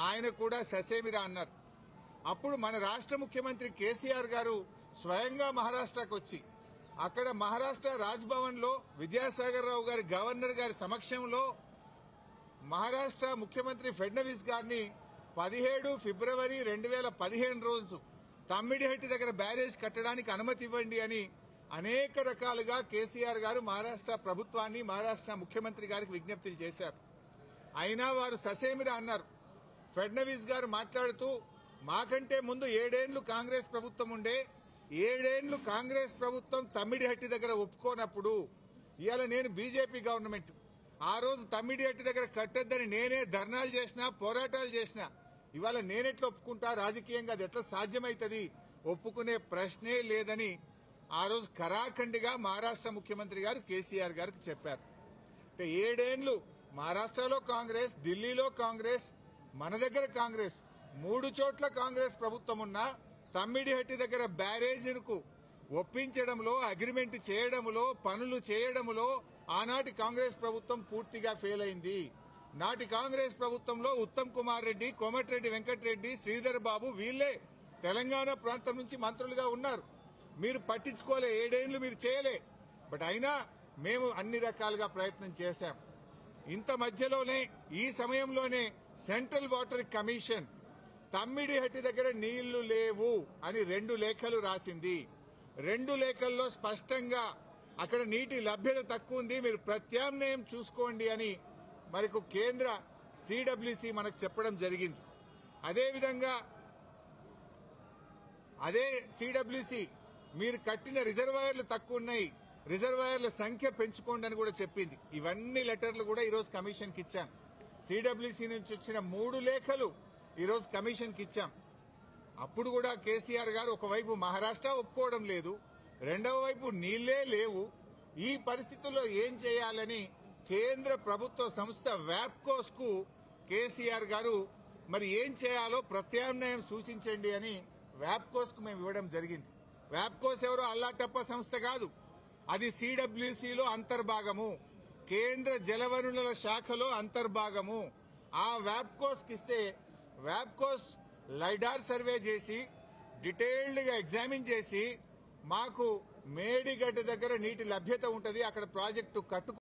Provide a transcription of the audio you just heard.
ఆయన కూడా ససేమిరా అన్నారు. అప్పుడు మన రాష్ట్ర ముఖ్యమంత్రి కేసీఆర్ గారు స్వయంగా మహారాష్ట్రకు వచ్చి అక్కడ మహారాష్ట్ర రాజ్భవన్ లో విద్యాసాగర్ రావు గారి గవర్నర్ గారి సమక్షంలో మహారాష్ట్ర ముఖ్యమంత్రి ఫడ్నవీస్ గారిని 17 ఫిబ్రవరి 2015 రోజు తమ్మిడిహట్టి దగ్గర బ్యారేజ్ కట్టడానికి అనుమతి ఇవ్వండి అని అనేక రకాలుగా కేసీఆర్ గారు మహారాష్ట్ర ప్రభుత్వాన్ని మహారాష్ట్ర ముఖ్యమంత్రి గారికి విజ్ఞప్తులు చేశారు. అయినా వారు ససేమిరా అన్నారు. ఫడ్నవీస్ గారు మాట్లాడుతూ మాకంటే ముందు 7 ఏళ్లు కాంగ్రెస్ ప్రభుత్వం ఉండే, 7 ఏళ్లు కాంగ్రెస్ ప్రభుత్వం తమ్మిడిహట్టి దగ్గర ఒప్పుకోనప్పుడు ఇవాళ నేను బీజేపీ గవర్నమెంట్ ఆ రోజు తమ్మిడిహట్టి దగ్గర కట్టొద్దని నేనే ధర్నాలు చేసినా పోరాటాలు చేసినా ఇవాళ నేనెట్లా ఒప్పుకుంటా, రాజకీయంగా అది ఎట్లా సాధ్యమైతుంది, ఒప్పుకునే ప్రశ్నే లేదని ఆ రోజు ఖరాఖండిగా మహారాష్ట్ర ముఖ్యమంత్రి గారు కేసీఆర్ గారికి చెప్పారు. 7 ఏళ్లు మహారాష్ట్రలో కాంగ్రెస్, ఢిల్లీలో కాంగ్రెస్, మన దగ్గర కాంగ్రెస్, 3 చోట్ల కాంగ్రెస్ ప్రభుత్వం ఉన్నా తమ్మిడిహట్టి దగ్గర బ్యారేజీలకు ఒప్పించడంలో, అగ్రిమెంట్ చేయడంలో, పనులు చేయడంలో ఆనాటి కాంగ్రెస్ ప్రభుత్వం పూర్తిగా ఫెయిల్ అయింది. నాటి కాంగ్రెస్ ప్రభుత్వంలో ఉత్తమ్ కుమార్ రెడ్డి, కోమటిరెడ్డి వెంకటరెడ్డి, శ్రీధర్ బాబు వీళ్లే తెలంగాణ ప్రాంతం నుంచి మంత్రులుగా ఉన్నారు. మీరు పట్టించుకోలే, 7 ఏళ్లు మీరు చేయలే. బట్ అయినా మేము అన్ని రకాలుగా ప్రయత్నం చేశాం. ఇంత మధ్యలోనే ఈ సమయంలోనే సెంట్రల్ వాటర్ కమిషన్ తమ్మిడిహట్టి దగ్గర నీళ్లు లేవు అని 2 లేఖలు రాసింది. 2 లేఖల్లో స్పష్టంగా అక్కడ నీటి లభ్యత తక్కువ ఉంది, మీరు ప్రత్యామ్నాయం చూసుకోండి అని మనకు కేంద్ర సిడబ్ల్యూసి మనకు చెప్పడం జరిగింది. అదేవిధంగా అదే సిడబ్ల్యూసి మీరు కట్టిన రిజర్వాయర్లు తక్కువ ఉన్నాయి, రిజర్వాయర్ల సంఖ్య పెంచుకోండి అని కూడా చెప్పింది. ఇవన్నీ లెటర్లు కూడా ఈరోజు కమిషన్కి ఇచ్చాం. సిడబ్ల్యూసి నుంచి వచ్చిన 3 లేఖలు ఈరోజు కమిషన్కి ఇచ్చాం. అప్పుడు కూడా కేసీఆర్ గారు ఒకవైపు మహారాష్ట్ర ఒప్పుకోవడం లేదు, రెండవ వైపు నీళ్లే లేవు. ఈ పరిస్థితుల్లో ఏం చేయాలని కేంద్ర ప్రభుత్వ సంస్థ వ్యాప్కోస్ కు కేసీఆర్ గారు మరి ఏం చేయాలో ప్రత్యామ్నాయం సూచించండి అని వ్యాప్కోస్ కు మేము ఇవ్వడం జరిగింది. వ్యాప్కోస్ ఎవరో అల్లాటప్ప సంస్థ కాదు, అది సిడబ్ల్యూసీలో అంతర్భాగము, కేంద్ర జలవనరుల శాఖలో అంతర్భాగము. ఆ వ్యాప్కోస్ కి ఇస్తే వ్యాప్కోస్ లైడార్ సర్వే చేసి డీటెయిల్డ్ గా ఎగ్జామిన్ చేసి మాకు మేడిగడ్డ దగ్గర నీటి లభ్యత ఉంటది, అక్కడ ప్రాజెక్టు